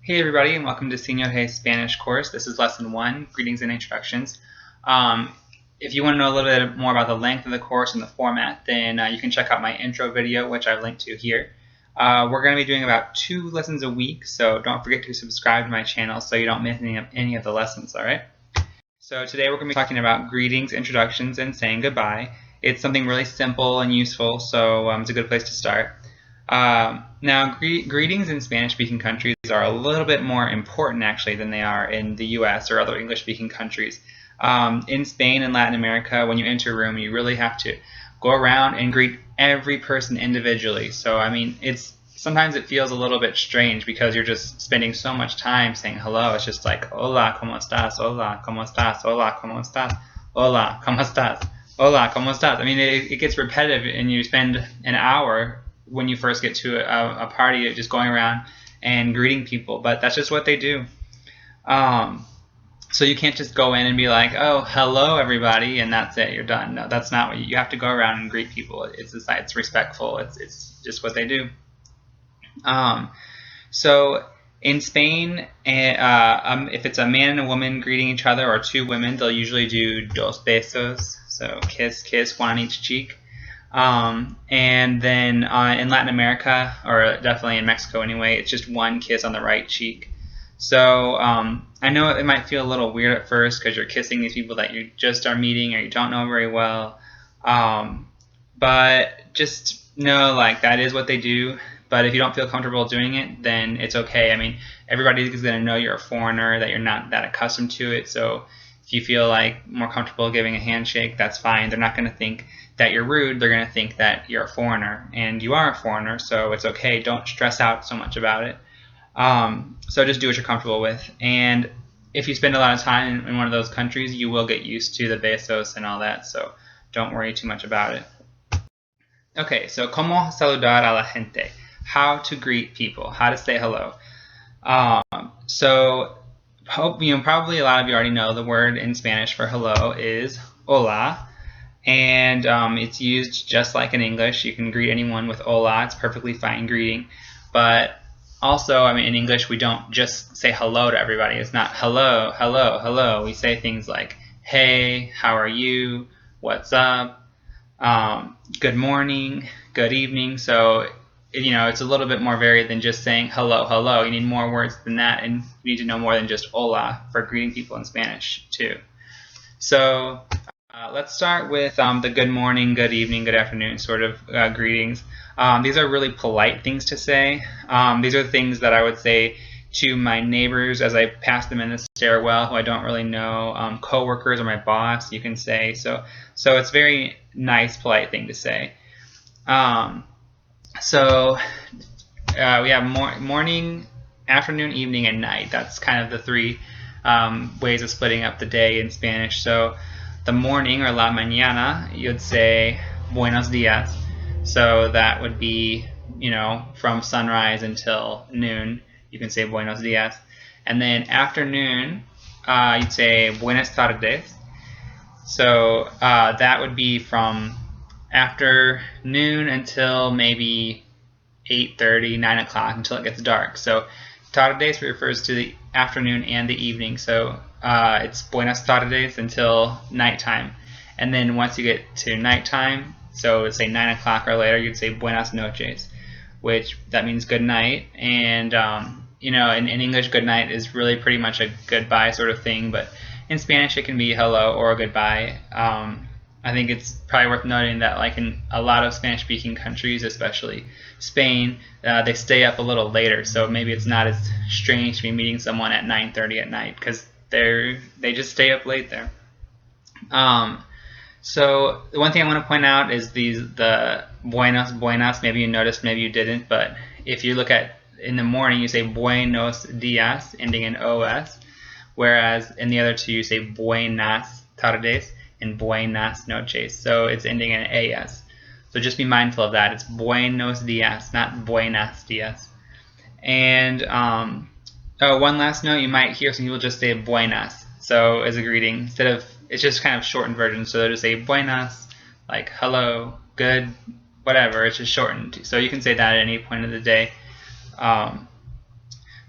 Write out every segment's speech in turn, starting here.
Hey everybody, and welcome to Señor Spanish course. This is lesson 1, Greetings and Introductions. If you want to know a little bit more about the length of the course and the format, then you can check out my intro video, which I've linked to here. We're going to be doing about 2 lessons a week, so don't forget to subscribe to my channel so you don't miss any of the lessons, alright? So today we're going to be talking about greetings, introductions, and saying goodbye. It's something really simple and useful, so it's a good place to start. Now, greetings in Spanish-speaking countries are a little bit more important, actually, than they are in the U.S. or other English-speaking countries. In Spain and Latin America, when you enter a room, you really have to go around and greet every person individually. So, I mean, sometimes it feels a little bit strange because you're just spending so much time saying hello. It's just like, hola, ¿cómo estás? Hola, ¿cómo estás? Hola, ¿cómo estás? Hola, ¿cómo estás? Hola, ¿cómo estás? I mean, it gets repetitive, and you spend an hour when you first get to a party just going around and greeting people, but that's just what they do. So you can't just go in and be like, oh, hello everybody, and that's it, you're done. No, that's not what you have to go around and greet people. It's respectful. It's just what they do. So in Spain, if it's a man and a woman greeting each other, or 2 women, they'll usually do dos besos, so kiss, one on each cheek. And then in Latin America, or definitely in Mexico anyway, it's just 1 kiss on the right cheek. So I know it might feel a little weird at first because you're kissing these people that you just are meeting or you don't know very well. But just know, like, that is what they do. But if you don't feel comfortable doing it, then it's okay. I mean, everybody is going to know you're a foreigner, that you're not that accustomed to it. So if you feel like more comfortable giving a handshake, that's fine. They're not going to think that you're rude. They're going to think that you're a foreigner, and you are a foreigner, so it's okay. Don't stress out so much about it. So just do what you're comfortable with. And if you spend a lot of time in one of those countries, you will get used to the besos and all that, so don't worry too much about it. Okay, so ¿cómo saludar a la gente? How to greet people, how to say hello. So probably a lot of you already know the word in Spanish for hello is hola. And it's used just like in English. You can greet anyone with hola. It's perfectly fine greeting. But also, I mean, in English, we don't just say hello to everybody. It's not hello, hello, hello. We say things like, hey, how are you? What's up? Good morning, good evening. So, it's a little bit more varied than just saying hello, hello. You need more words than that, and you need to know more than just hola for greeting people in Spanish, too. So let's start with the good morning, good evening, good afternoon sort of greetings. These are really polite things to say. These are things that I would say to my neighbors as I pass them in the stairwell who I don't really know, coworkers or my boss, you can say. So it's a very nice, polite thing to say. So we have morning, afternoon, evening, and night. That's kind of the 3 ways of splitting up the day in Spanish. So the morning, or la mañana, you'd say buenos días. So that would be, from sunrise until noon, you can say buenos días. And then afternoon, you'd say buenas tardes. So that would be from afternoon until maybe 8:30, 9 o'clock, until it gets dark. So tardes refers to the afternoon and the evening. So it's buenas tardes until nighttime. And then once you get to nighttime, so let's say 9 o'clock or later, you'd say buenas noches, which that means good night. And in English, good night is really pretty much a goodbye sort of thing, but in Spanish it can be hello or goodbye. I think it's probably worth noting that, like, in a lot of Spanish-speaking countries, especially Spain, they stay up a little later, so maybe it's not as strange to be meeting someone at 9:30 at night because they just stay up late there. So the one thing I want to point out is the buenas. Maybe you noticed, maybe you didn't, but if you look at in the morning, you say buenos días, ending in os, whereas in the other 2 you say buenas tardes and buenas noches, so it's ending in as. So just be mindful of that. It's buenos días, not buenas días. And one last note, you might hear some people just say buenas, so as a greeting, it's just kind of shortened version. So they'll just say buenas, like hello, good, whatever. It's just shortened. So you can say that at any point of the day.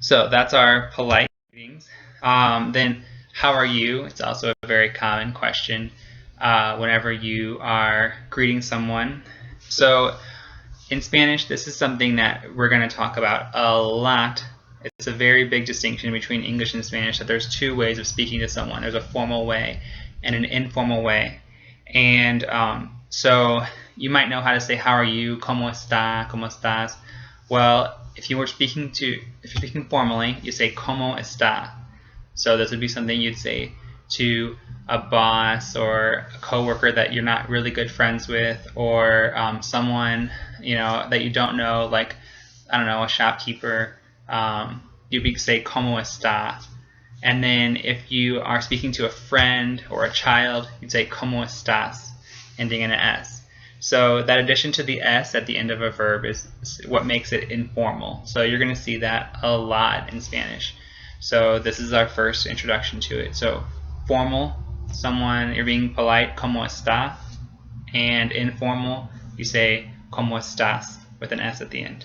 So that's our polite greetings. Then, how are you? It's also a very common question whenever you are greeting someone. So in Spanish, this is something that we're going to talk about a lot. It's a very big distinction between English and Spanish, that there's two ways of speaking to someone. There's a formal way and an informal way. And so you might know how to say, how are you? ¿Cómo está? ¿Cómo estás? Well, if you're speaking formally, you say ¿Cómo está? So this would be something you'd say to a boss or a coworker that you're not really good friends with, or someone that you don't know, like I don't know, a shopkeeper. You'd say ¿Cómo está? And then if you are speaking to a friend or a child, you'd say ¿Cómo estás? Ending in an S. So that addition to the S at the end of a verb is what makes it informal. So you're going to see that a lot in Spanish. So this is our first introduction to it. So formal, someone, you're being polite, ¿Cómo está? And informal, you say ¿Cómo estás? With an S at the end.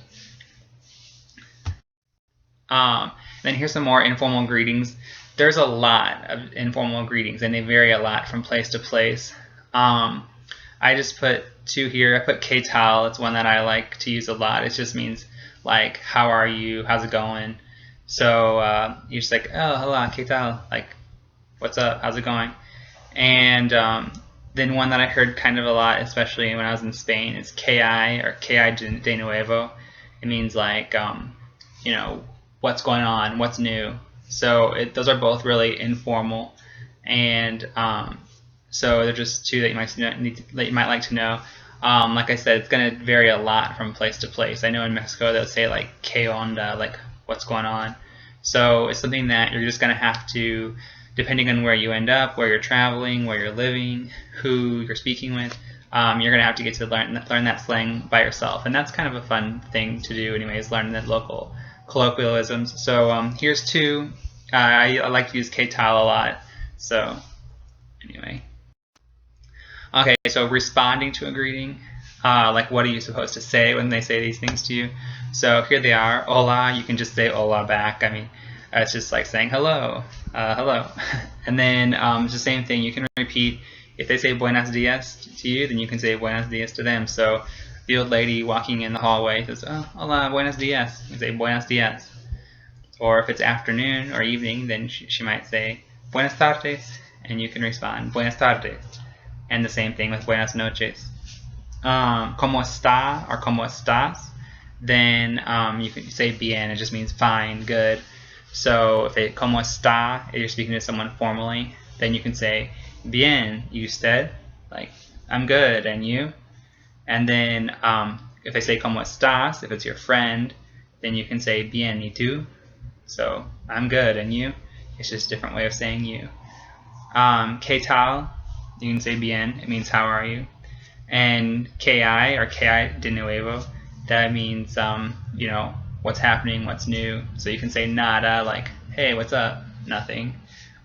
Then here's some more informal greetings. There's a lot of informal greetings, and they vary a lot from place to place. I just put two here. I put ¿Qué tal? It's one that I like to use a lot. It just means like, how are you? How's it going? So you're just like, oh, hola, ¿Qué tal? Like, what's up? How's it going? And then one that I heard kind of a lot, especially when I was in Spain, is "Ki" or "Ki de nuevo." It means like, what's going on, what's new. So those are both really informal, and so they're just two that you might like to know. Like I said, it's going to vary a lot from place to place. I know in Mexico they'll say like "Que onda?" like what's going on. So it's something that you're just going to have to, depending on where you end up, where you're traveling, where you're living, who you're speaking with, you're going to have to get to learn that slang by yourself. And that's kind of a fun thing to do anyways, learning the local colloquialisms. So here's two. I like to use "Que tal?" a lot. So anyway. Okay, so responding to a greeting, like what are you supposed to say when they say these things to you? So here they are. Hola, you can just say hola back. I mean, it's just like saying hello, hello. And then it's the same thing. You can repeat. If they say buenos dias to you, then you can say buenos dias to them. So the old lady walking in the hallway says, oh, hola, buenos dias. You say buenos dias. Or if it's afternoon or evening, then she might say buenas tardes, and you can respond buenas tardes. And the same thing with buenas noches. ¿Cómo está? Or ¿Cómo estás? Then you can say bien. It just means fine, good. So if it ¿Cómo está? If you're speaking to someone formally, then you can say bien, ¿y usted? Like, I'm good, and you? And then if they say ¿Cómo estás? If it's your friend, then you can say bien, ¿y tú? So I'm good, and you? It's just a different way of saying you. ¿Qué tal? You can say bien. It means how are you? And "Ki" or "Ki de nuevo," that means what's happening, what's new. So you can say nada, like hey, what's up? Nothing.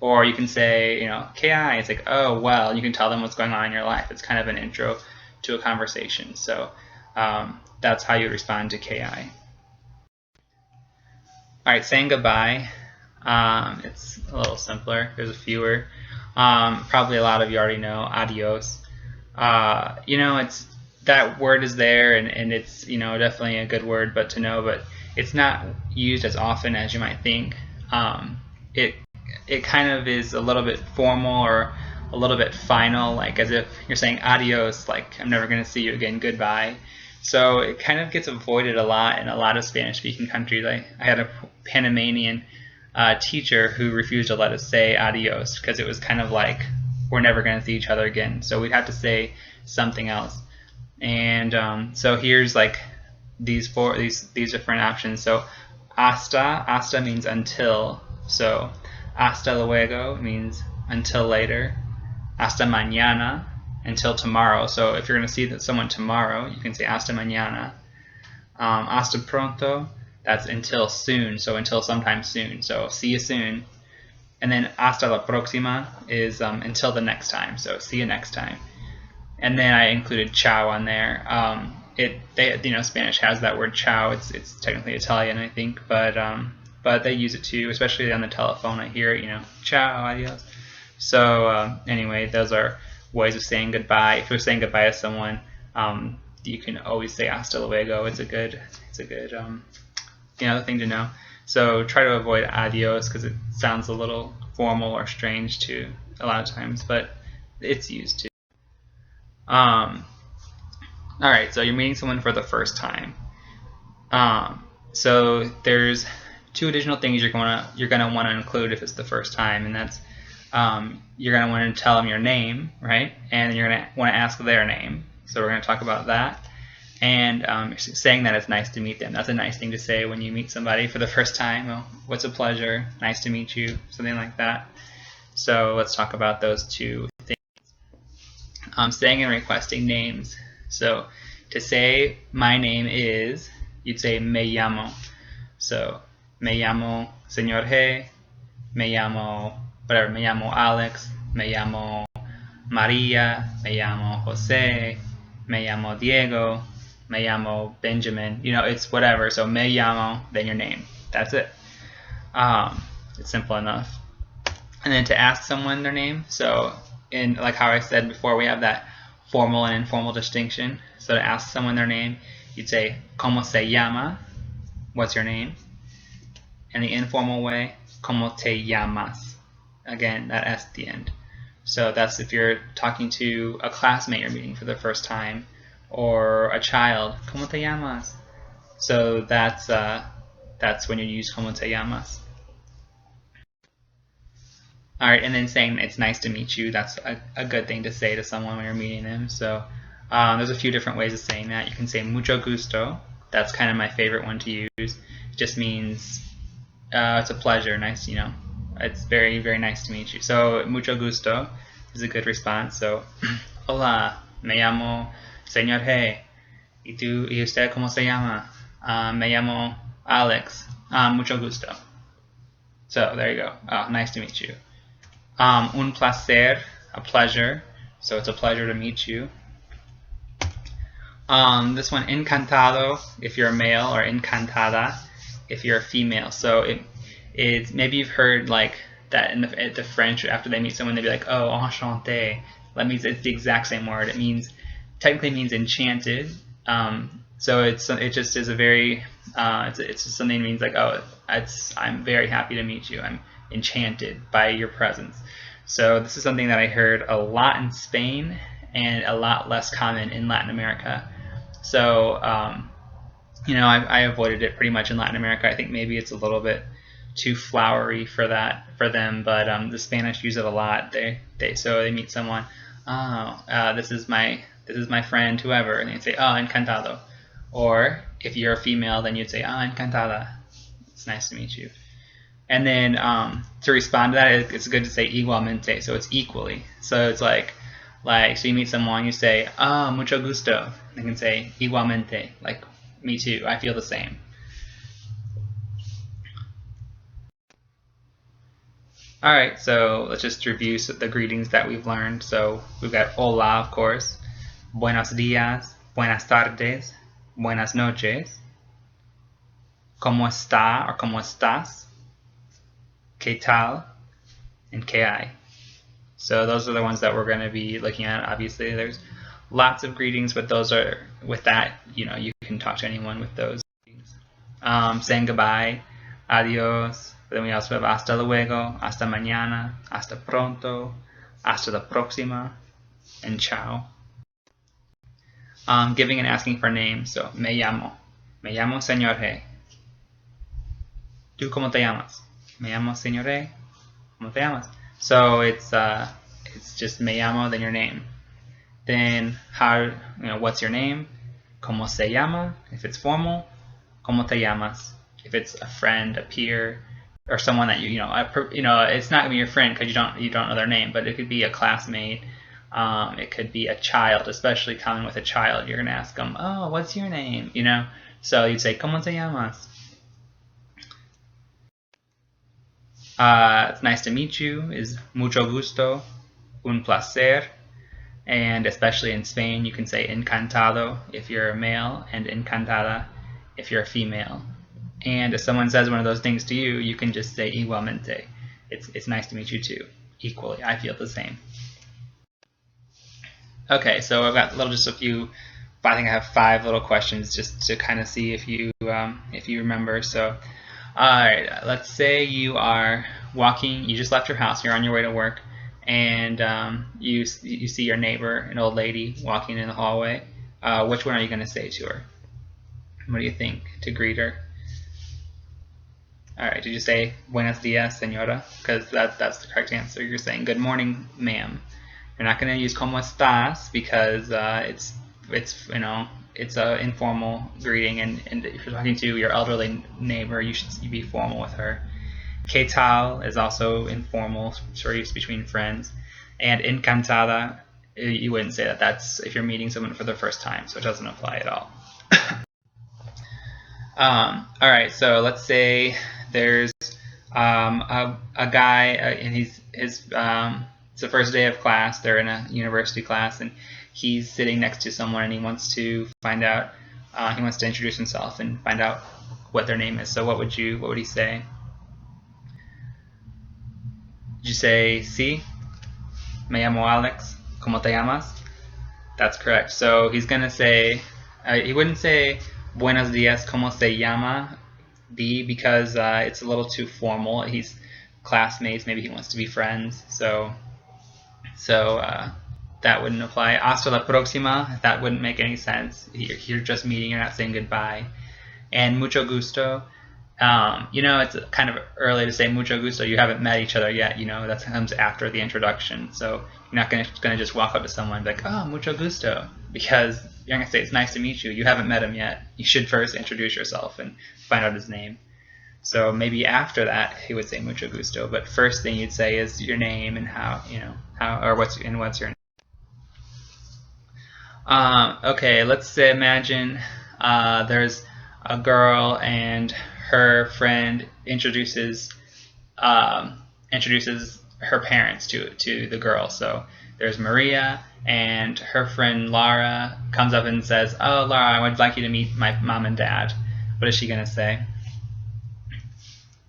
Or you can say "Ki." It's like, oh well. You can tell them what's going on in your life. It's kind of an intro to a conversation. So that's how you respond to "Ki." All right, saying goodbye. It's a little simpler. There's fewer. Probably a lot of you already know adios. It's that word is there, and it's definitely a good word, but it's not used as often as you might think. It kind of is a little bit formal or a little bit final, like as if you're saying adios, like I'm never going to see you again, goodbye. So it kind of gets avoided a lot in a lot of Spanish-speaking countries. I had a Panamanian teacher who refused to let us say adios because it was kind of like we're never going to see each other again. So we'd have to say something else. And so here's like these different options. So hasta means until. So hasta luego means until later. Hasta mañana, until tomorrow. So if you're going to see someone tomorrow, you can say hasta mañana. Hasta pronto, that's until soon, so until sometime soon. So see you soon. And then hasta la próxima is until the next time, so see you next time. And then I included ciao on there. Spanish has that word ciao. It's technically Italian, I think, but but they use it too, especially on the telephone. I hear it, ciao, adios. So anyway, those are ways of saying goodbye. If you're saying goodbye to someone, you can always say hasta luego. It's a good thing to know. So try to avoid adios because it sounds a little formal or strange to a lot of times, but it's used too. All right, so you're meeting someone for the first time. So there's two additional things you're gonna want to include if it's the first time, and that's you're gonna want to tell them your name, right? And you're gonna want to ask their name. So we're gonna talk about that. And saying that it's nice to meet them. That's a nice thing to say when you meet somebody for the first time. Well, what's a pleasure? Nice to meet you. Something like that. So let's talk about those two things. Saying and requesting names. So to say my name is, you'd say me llamo. So me llamo Señor He, me llamo Alex, me llamo Maria, me llamo Jose, me llamo Diego, me llamo Benjamin. It's whatever. So me llamo, then your name. That's it. It's simple enough. And then to ask someone their name. So in like how I said before, we have that formal and informal distinction. So to ask someone their name, you'd say ¿Cómo se llama? What's your name? And the informal way, ¿Cómo te llamas? Again, that S at the end. So that's if you're talking to a classmate you're meeting for the first time, or a child, ¿Cómo te llamas? So that's when you use ¿Cómo te llamas? All right, and then saying it's nice to meet you. That's a good thing to say to someone when you're meeting them. So there's a few different ways of saying that. You can say mucho gusto. That's kind of my favorite one to use. It just means it's a pleasure. Nice, it's very, very nice to meet you. So mucho gusto is a good response. So hola, me llamo Señor He. ¿Y usted cómo se llama? Me llamo Alex. Mucho gusto. So there you go. Nice to meet you. Un placer, a pleasure. So it's a pleasure to meet you. This one, encantado, if you're a male, or encantada, if you're a female. So it's maybe you've heard like that in the French, after they meet someone, they'd be like, oh, enchanté. That means it's the exact same word. It technically means enchanted. So it just is a very it's just something that means like, oh, I'm very happy to meet you. I'm enchanted by your presence. So this is something that I heard a lot in Spain and a lot less common in Latin America. So I avoided it pretty much in Latin America. I think maybe it's a little bit too flowery for them, but the Spanish use it a lot. They meet someone, this is my friend whoever, and they say, oh, encantado. Or if you're a female, then you'd say, oh, encantada. It's nice to meet you. And then to respond to that, it's good to say igualmente, so it's equally. So it's like so you meet someone, you say, mucho gusto. They can say igualmente, like me too, I feel the same. All right, so let's just review the greetings that we've learned. So we've got hola, of course, buenos días, buenas tardes, buenas noches, cómo está or cómo estás, qué tal, and qué hay. So those are the ones that we're going to be looking at. Obviously, there's lots of greetings, but with that, you can talk to anyone with those greetings. Saying goodbye, adios. Then we also have hasta luego, hasta mañana, hasta pronto, hasta la próxima, and ciao. Giving and asking for names. So me llamo Señor He. ¿Tú cómo te llamas? Me llamo Señor He. ¿Cómo te llamas? So it's just me llamo, then your name. Then what's your name? ¿Cómo se llama? If it's formal. ¿Cómo te llamas? If it's a friend, a peer, or someone that it's not gonna be your friend because you don't know their name, but it could be a classmate. It could be a child, especially common with a child. You're gonna ask them, oh, what's your name? So you'd say, ¿Cómo te llamas? It's nice to meet you is mucho gusto, un placer, and especially in Spain you can say encantado if you're a male and encantada if you're a female. And if someone says one of those things to you, you can just say igualmente. It's nice to meet you too. Equally, I feel the same. Okay, so I've got just a few. I think I have 5 little questions just to kind of see if you remember. So, all right, let's say you are walking. You just left your house. You're on your way to work, and you see your neighbor, an old lady, walking in the hallway. Which one are you going to say to her? What do you think to greet her? All right, did you say buenos dias, señora? Because that's the correct answer. You're saying good morning, ma'am. You're not going to use como estás because it's an informal greeting, and if you're talking to your elderly neighbor, you should be formal with her. ¿Qué tal is also informal, for use between friends, and encantada, you wouldn't say that. That's if you're meeting someone for the first time, so it doesn't apply at all. All right, so let's say there's a guy, and it's the first day of class. They're in a university class, and he's sitting next to someone, and he wants to find out. He wants to introduce himself and find out what their name is. So what would he say? Did you say sí? Me llamo Alex. ¿Cómo te llamas? That's correct. So he's gonna say. He wouldn't say buenos dias. ¿Cómo se llama? Because it's a little too formal. He's classmates. Maybe he wants to be friends. So that wouldn't apply. Hasta la próxima. That wouldn't make any sense. You're just meeting. You're not saying goodbye. And mucho gusto. It's kind of early to say mucho gusto. You haven't met each other yet. That comes after the introduction. So you're not gonna just walk up to someone and be like, oh, mucho gusto, because you're gonna say it's nice to meet you. You haven't met him yet. You should first introduce yourself and find out his name. So maybe after that he would say mucho gusto, but first thing you'd say is your name and what's your name. Okay, let's say imagine there's a girl and her friend introduces her parents to the girl. So there's Maria, and her friend Lara comes up and says, oh, Lara, I would like you to meet my mom and dad. What is she going to say?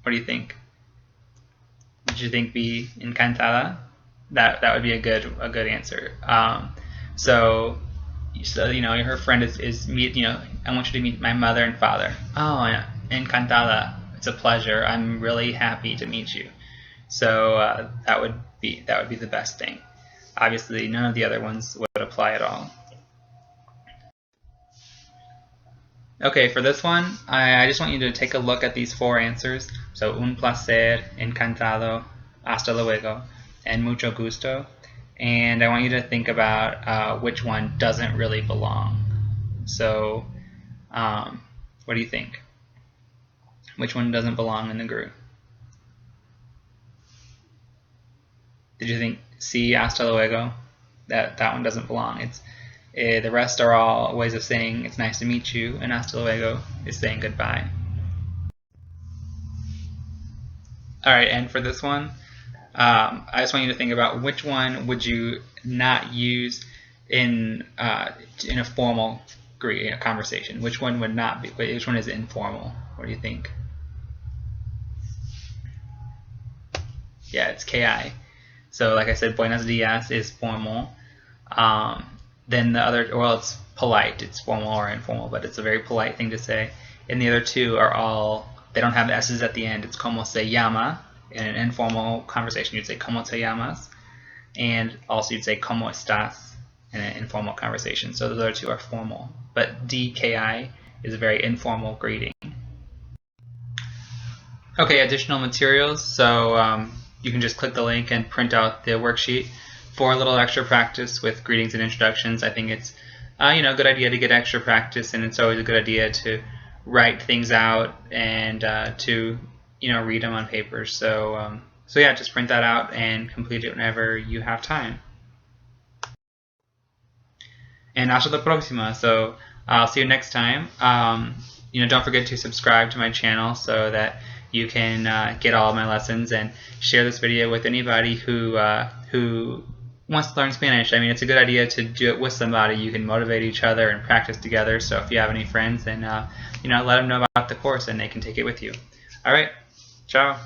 What do you think? Did you think be encantada? That would be a good answer. So her friend is meet. I want you to meet my mother and father. Oh, encantada. It's a pleasure. I'm really happy to meet you. So that would be the best thing. Obviously, none of the other ones would apply at all. Okay, for this one, I just want you to take a look at these 4 answers. So, un placer, encantado, hasta luego, and mucho gusto. And I want you to think about which one doesn't really belong. So, what do you think? Which one doesn't belong in the group? Did you think sí, hasta luego? That one doesn't belong. It's the rest are all ways of saying it's nice to meet you, and hasta luego is saying goodbye. All right, and for this one, I just want you to think about which one would you not use in a formal conversation. Which one would not be? Which one is informal? What do you think? Yeah, it's ki. So like I said, buenos dias is formal. Then the other, it's polite. It's formal or informal, but it's a very polite thing to say. And the other 2 are all, they don't have S's at the end. It's como se llama. In an informal conversation, you'd say como te llamas. And also you'd say como estás in an informal conversation. So the other 2 are formal. But DKI is a very informal greeting. Okay, additional materials. So you can just click the link and print out the worksheet for a little extra practice with greetings and introductions. I think it's a good idea to get extra practice, and it's always a good idea to write things out and to read them on paper. So yeah, just print that out and complete it whenever you have time. And hasta la próxima. So I'll see you next time. Don't forget to subscribe to my channel so that you can get all of my lessons, and share this video with anybody who wants to learn Spanish, I mean, it's a good idea to do it with somebody. You can motivate each other and practice together. So if you have any friends, then let them know about the course and they can take it with you. All right, ciao.